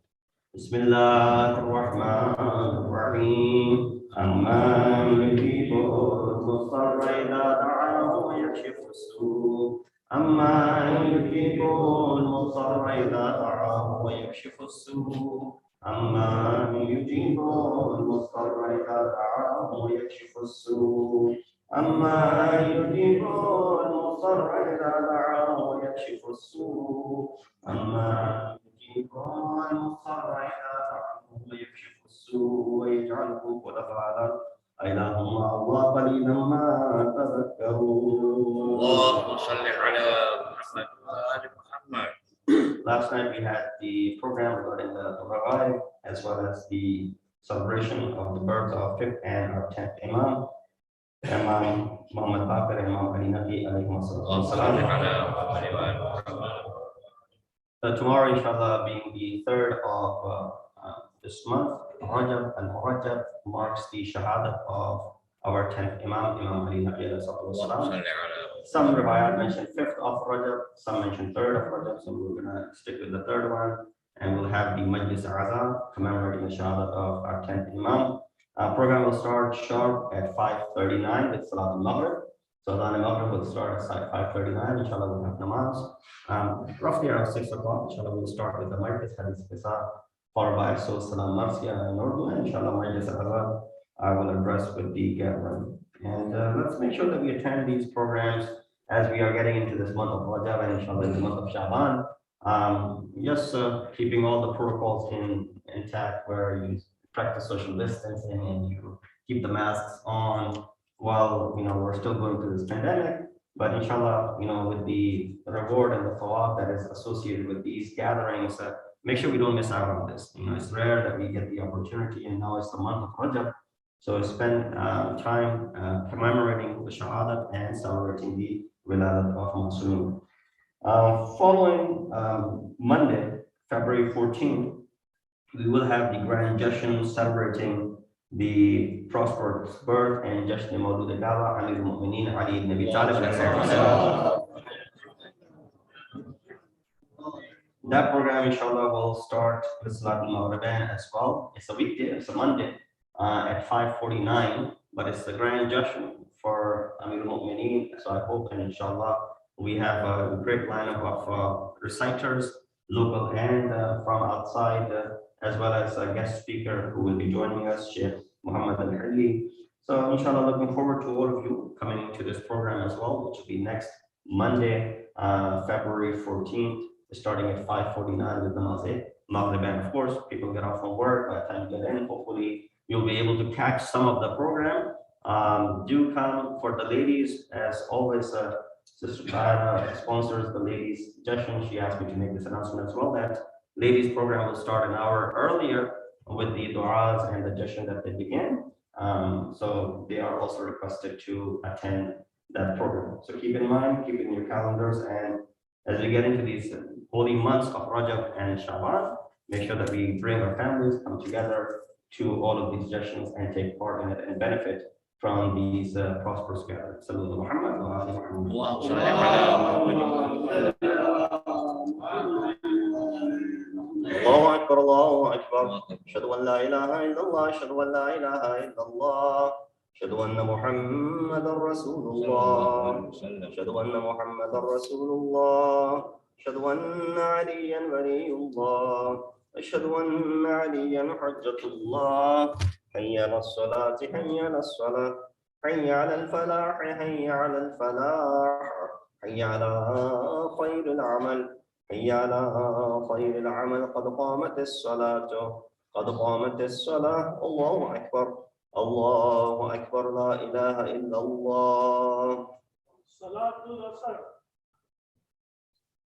Bismillah ar-Rahman ar-Rahim. Amman yujibu al-mustarra idha da'ahu wa yakshifu as-su'. أما يجيب المضطر إذا دعاه ويكشف السوء أما يجيب المضطر إذا دعاه ويكشف السوء أما يجيب المضطر إذا دعاه ويكشف السوء أما يجيب المضطر إذا دعاه ويكشف السوء ويجعله خلفاء اللهم الله قليلا ما تذكرون.
اللهم صل على محمد وآل محمد.
Last night we had the program regarding the Rajab as well as the celebration of the birth of 5th and our 10th Imam, Imam Muhammad Baqir and Imam Ali Nabi alayhi salam. Tomorrow, inshallah, being the 3rd of this month, Rajab and Rajab marks the Shahadat of our 10th Imam, Imam Ali Nabi alayhi salam. Some riwayat mention 5th of Rajab, some mention 3rd of Rajab, so we're going to stick with the 3rd one, and we'll have the Masjid-e-Ali commemorating the Shahadat of our 10th Imam. Our program will start sharp at 5:39 with Salat al-Maghrib. So Adhan al-Maghrib will start at 5:39, inshallah we'll have namaz. Roughly around 6 o'clock, inshallah we'll start with the Majlis Hadith Qisa, followed by Rasul Salam Marsiya and Urdu, and inshallah Majlis-e-Ali I will address with the gathering. And let's make sure that we attend these programs as we are getting into this month of Rajab and inshallah the month of Shaban. Just keeping all the protocols intact, where you practice social distancing and you keep the masks on while we're still going through this pandemic. But inshallah, with the reward and the thawab that is associated with these gatherings, make sure we don't miss out on this. It's rare that we get the opportunity, and now it's the month of Rajab. So spend time commemorating the Shahadat and celebrating the Wiladat of Masoom. Following Monday, February 14th, we will have the Grand Jashan celebrating the prosperous birth and Jashan Mawlud Dawah Amir al-Mu'mineen Ali ibn Abi Talib. That program, inshallah, will start with Salat al-Maghrib as well. It's a weekday, it's a Monday. At 5:49, but it's the Grand Jashan for Amir al-Mu'mineen. So I hope, and inshallah, we have a great lineup of reciters, local and from outside, as well as a guest speaker who will be joining us, Sheikh Muhammad al-Ali. So inshallah, looking forward to all of you coming to this program as well, which will be next Monday, February 14th, starting at 5:49 with the Maghrib. And of course, people get off from work. By the time you get in, hopefully you'll be able to catch some of the program. Do come for the ladies, as always. Sister Clara sponsors the ladies' session. She asked me to make this announcement as well, that ladies' program will start an hour earlier with the du'as and the session that they begin. So they are also requested to attend that program. So keep in mind, keep it in your calendars, and as we get into these holy months of Rajab and Shaban, make sure that we bring our families, come together to all of these sessions and take part in it and benefit from these prosperous gatherings. Sallallahu Muhammad wa ali Muhammad. Allahu Akbar, Allahu Akbar. Ashhadu an la ilaha illallah, ashhadu an la ilaha illallah. Ashhadu anna Muhammadan Rasulullah. Ashhadu anna Muhammadan Rasulullah. Ashhadu anna Aliyan waliyullah. أشهد أن عليا حجة الله. حي على الصلاة حي على الصلاة، حي على الفلاح حي على الفلاح، حي على خير العمل، حي على خير العمل. قد قامت الصلاة، قد قامت الصلاة. الله أكبر، الله أكبر، لا إله إلا الله.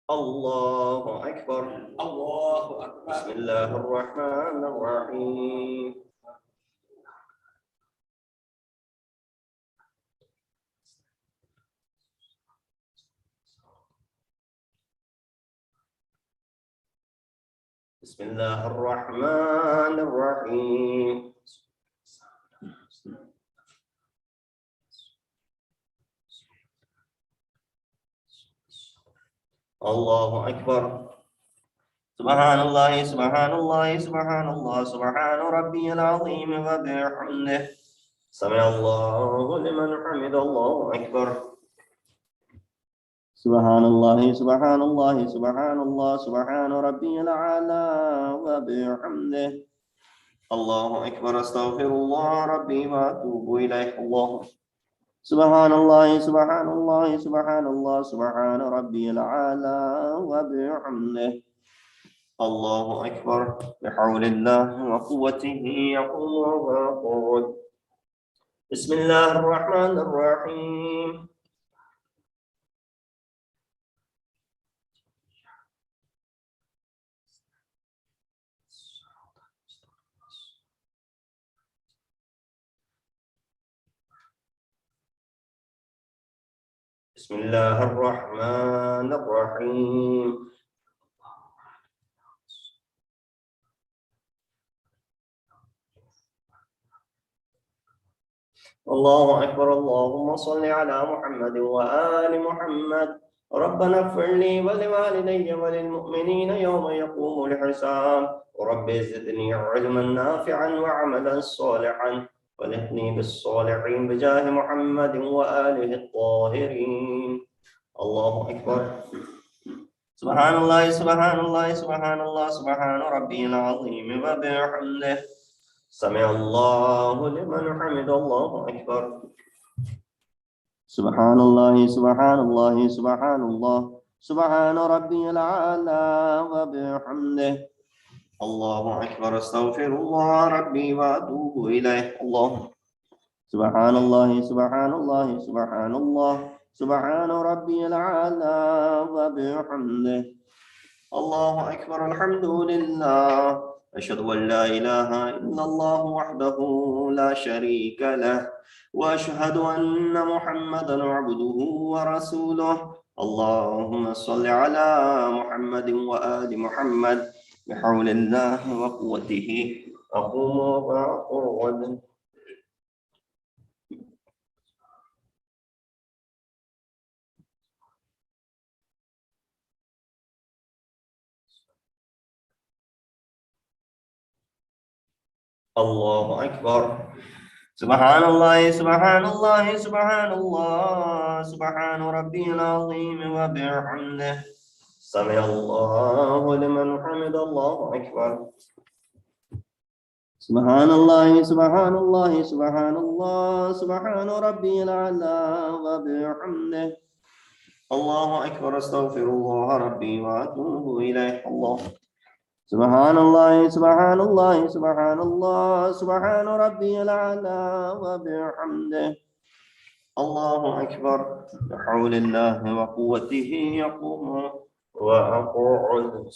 الله أكبر، الله أكبر. بسم الله الرحمن الرحيم. بسم الله الرحمن الرحيم. الله أكبر. سبحان الله سبحان الله سبحان الله سبحان ربي العظيم وبحمده. سمع الله لمن حمد. الله أكبر. سبحان الله سبحان الله سبحان الله سبحان ربي الأعلى وبحمده. الله أكبر. أستغفر الله ربي وأتوب إليه. الله سبحان الله سبحان الله سبحان الله سبحان ربي الأعلى وبحمده. الله أكبر. بحول الله وقوته يقوم ويقول. بسم الله الرحمن الرحيم. بسم الله الرحمن الرحيم. الله أكبر. اللهم صل على محمد وآل محمد. ربنا اغفر لي ولوالدي وللمؤمنين يوم يقوم الحساب. رب زدني علما نافعا وعملا صالحا والهني بالصالحين بجاه محمد وآله الطاهرين. الله أكبر. سبحان الله سبحان الله سبحان الله سبحان ربي العظيم وبحمده. سمع الله لمن حمد. الله أكبر. سبحان الله سبحان الله سبحان الله سبحان ربي الأعلى وبحمده. الله أكبر. أستغفر الله ربي وأتوب إليه. الله سبحان الله سبحان الله سبحان الله سبحان ربي الأعلى وبحمده. الله أكبر. الحمد لله. أشهد أن لا إله إلا الله وحده لا شريك له، وأشهد أن محمدا عبده ورسوله. اللهم صل على محمد وآل محمد بحول الله وقوته أقوم وأقعد. الله أكبر. سبحان الله سبحان الله سبحان الله سبحان ربي العظيم وبحمده. سمع الله لمن حمد. الله أكبر. سبحان الله سبحان الله سبحان الله سبحان ربي الأعلى وبحمده. الله أكبر. أستغفر الله ربي وأتوب إليه. الله سبحان الله سبحان الله سبحان الله سبحان ربي الأعلى وبحمده. الله أكبر. بحول الله وقوته يقوم وأقعد.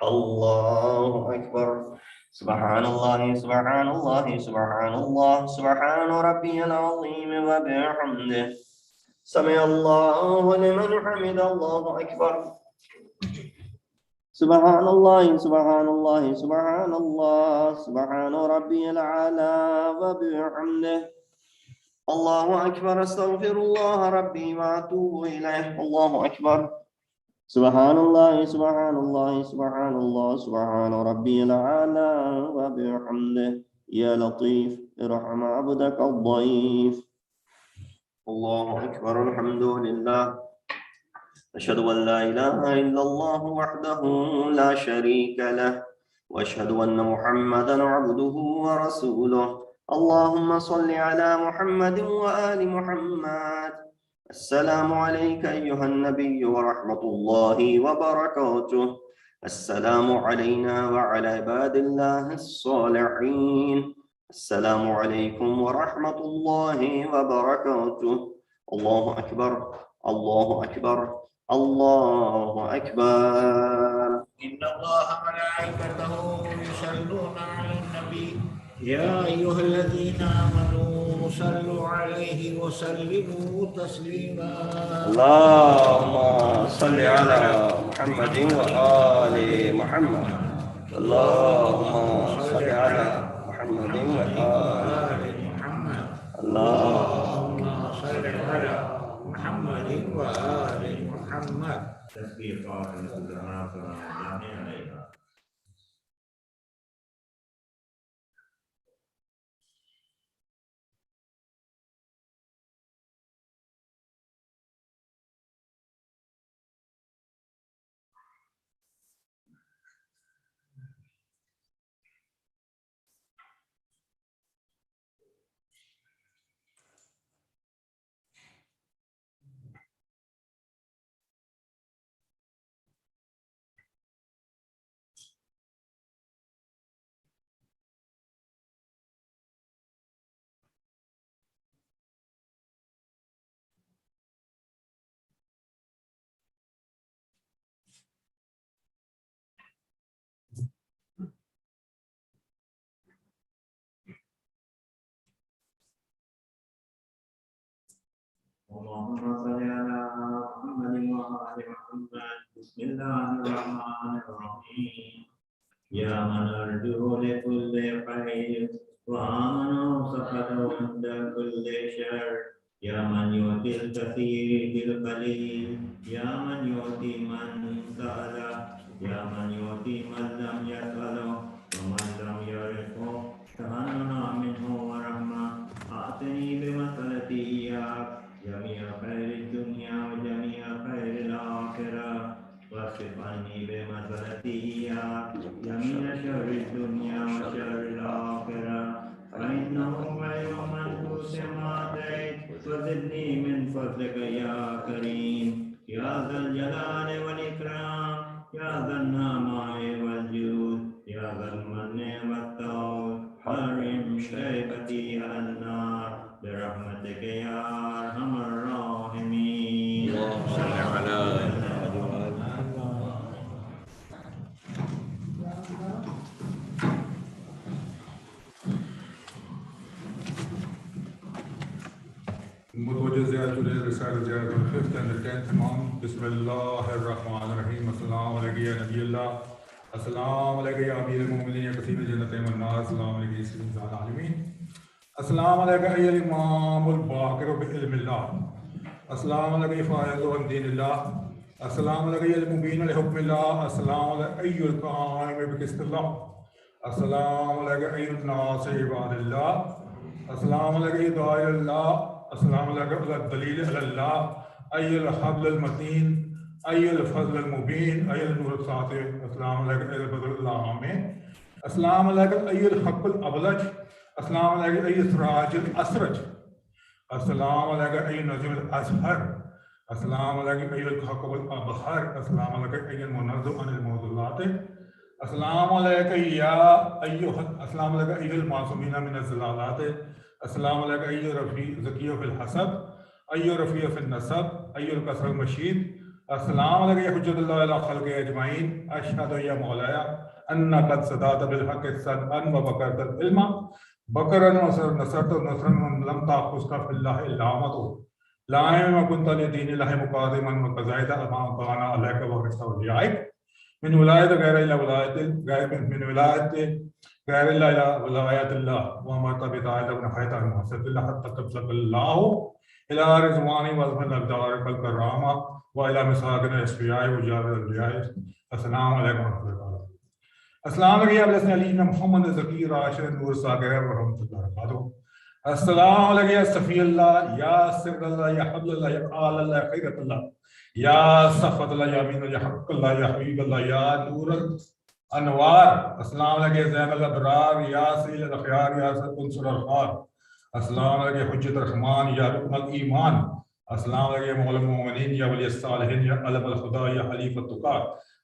الله أكبر. سبحان الله سبحان الله سبحان الله سبحان ربي العظيم وبحمده. سمع الله لمن حمد. الله أكبر. سبحان الله سبحان الله سبحان الله سبحان ربي الأعلى وبحمده. الله أكبر. أستغفر الله ربي وأتوب إليه. الله أكبر. سبحان الله سبحان الله سبحان الله سبحان ربي الأعلى وبحمده. يا لطيف ارحم عبدك الضعيف. الله أكبر. الحمد لله. أشهد أن لا إله إلا الله وحده لا شريك له وأشهد أن محمدا عبده ورسوله. اللهم صل على محمد وآل محمد. السلام عليك أيها النبي ورحمة الله وبركاته. السلام علينا وعلى عباد الله الصالحين. السلام عليكم ورحمة الله وبركاته. الله أكبر. الله أكبر. الله أكبر.
إن الله ملائكته يصلون على النبي يا أيها الذين آمنوا صلوا عليه وسلموا تسليما.
اللهم صل على محمد وآل محمد. اللهم صل على محمد وآل
محمد.
اللهم
صل على محمد وآل محمد. تسبيحات القرآن عليها. اللهم صل على محمد وآل محمد. بسم الله الرحمن الرحيم. يا من أرجو لكل خير وآمنوا سخطه عند كل شر. يا من يؤتي الكثير بالقليل. يا من يؤتي من سأل. يا من يؤتي من لم يسأله ومن لم يعرفه تهننا منه ورحمة. أعطني بمسألتي إياك جميع خير الدنيا وجميع خير الآخرة. واصرف عني بمسألتي إياك جميع شر الدنيا وشر الآخرة. فإنه غير منحوس ما أتيت. وزدني من فضلك يا كريم يا ذا الجلال والإكرام يا ذا النعماء والجود يا ذا المن والطول. حرم شيبتي على النار برحمتك يا أرحم الراحمين.
اللهم صل على
Mutawajjih Ziyad today recited Ziyad on 5th and the 10th Imam. Bismillahir-Rahmanir-Rahim. Assalamu alaikum ya Nabiyullah. Assalamu alaikum ya Amir al-Mu'minin ya Qasib al-Jannatayn wa an-Nar. Assalamu alaikum ya Sayyid al-Alamin. Assalamu alaikum ya Imam al-Baqir bi ilmillah. Assalamu alaikum ya Faiz wa dinillah. Assalamu alaikum ya al-Mubin li hukmillah. Assalamu alaikum ya al-Qa'im bi qistillah. Assalamu alaikum ya al-Nasir ibadillah. Assalamu alaikum ya Da'ilullah. Assalamu alaikum al-Dalil al-Allah. Ayyul habl al-mateen. Ayyul fazl al-mubin. Ayyul nur al-satih. Assalamu alaikum al-Badr al-Amin. Assalamu alaikum ayyul haqq al-ablaj. Assalamu alaikum ayyul siraj al-asraj. Assalamu alaikum ayyul najm al-azhar. Assalamu alaikum ayyul haqq al-abhar. Assalamu alaikum ayyul munazzam an al-mawdulat. Assalamu alaikum ya ayyuh. Assalamu alaikum ayyul ma'sumina min az-zalalat. Assalamu alaikum ayyul rafi zakiyyu fil hasab. Ayyul rafi'u fil nasab. Ayyul kasr al-mashid. Assalamu alaikum ya hujjatullah ala khalqi ajma'in. Ashhadu ya mawlaya anna qad sadata bil haqqi sad'an wa bakarta ilma. Bakaran wa nasarta nasran lam ta'khuzka fillah illa amatu. La'im wa kunta li dinillahi muqadiman wa qazaita ma qana alayka wa rasuliyaik. من ولاية غير إلا ولاية من ولاية غير إلا ولاية الله وأمرت بطاعته ونهيت عن معصية الله حتى تبلغ الله إلى رضوانه وأظهر الأقدار بالكرامة وإلى مساكن الأشقياء وجار الأولياء. السلام عليكم ورحمة الله. अस्सलाम वालेकुम अली मोहम्मद ज़कीर राशिद नूर सागर व रहमतुल्लाह वबरकातुहू। अस्सलाम वालेकुम या सफीउल्लाह या सिरल्लाह या हब्बुल्लाह या आलल्लाह या खैरतुल्लाह या सफ़तुल्लाह या अमीनुल्लाह या हक़्क़ुल्लाह या हबीबुल्लाह या नूरुल अनवार। अस्सलाम वालेकुम ज़ैनुल अबरार या सय्यिदुल अख़यार या सय्यिदुल अख़यार। अस्सलाम वालेकुम हुज्जतुर रहमान या रुकनुल ईमान। अस्सलाम वालेकुम मौलाना मोमिनीन या वली सालिहीन या अलमुल खुदा या खलीफतुत तुक़ा।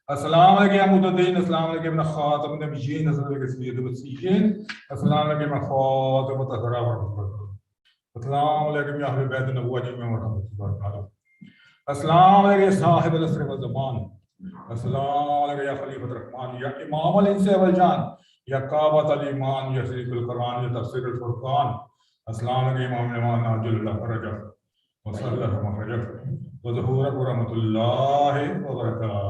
अस्सलाम वालेकुम या मुतद्दीन। अस्सलाम वालेकुम या ख़ातमुन नबिय्यीन। अस्सलाम वालेकुम सय्यिदुल वसीय्यीन। अस्सलाम वालेकुम या फ़ातिमत ज़हरा व रहमतुल्लाह। अस्सलाम वालेकुम या अहले बैत नबुव्वत व रहमतुल्लाह व बरकातुहू। अस्सलाम वालेकुम या साहिबुल असर व ज़मान। अस्सलाम वालेकुम या खलीफतुर रहमान या इमामुल इंस वल जान या काबतुल ईमान या शरीकुल कुरान या तफसीरुल फुरक़ान। अस्सलाम वालेकुम इमाम नाजुल्लाह रजब व सल्लल्लाहु अलैहि रजब व ज़ुहूर व रहमतुल्लाहि व बरकातुहू।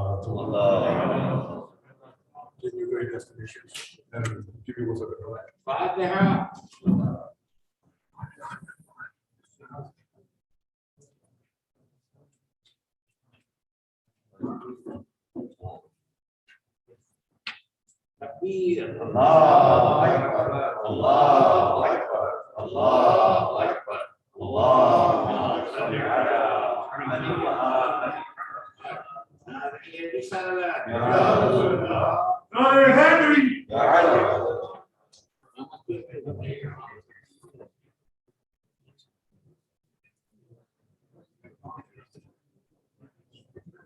Give you great destinations and give you what's up.
फातिहा। तकबीर। अल्लाहु अकबर। अल्लाहु अकबर।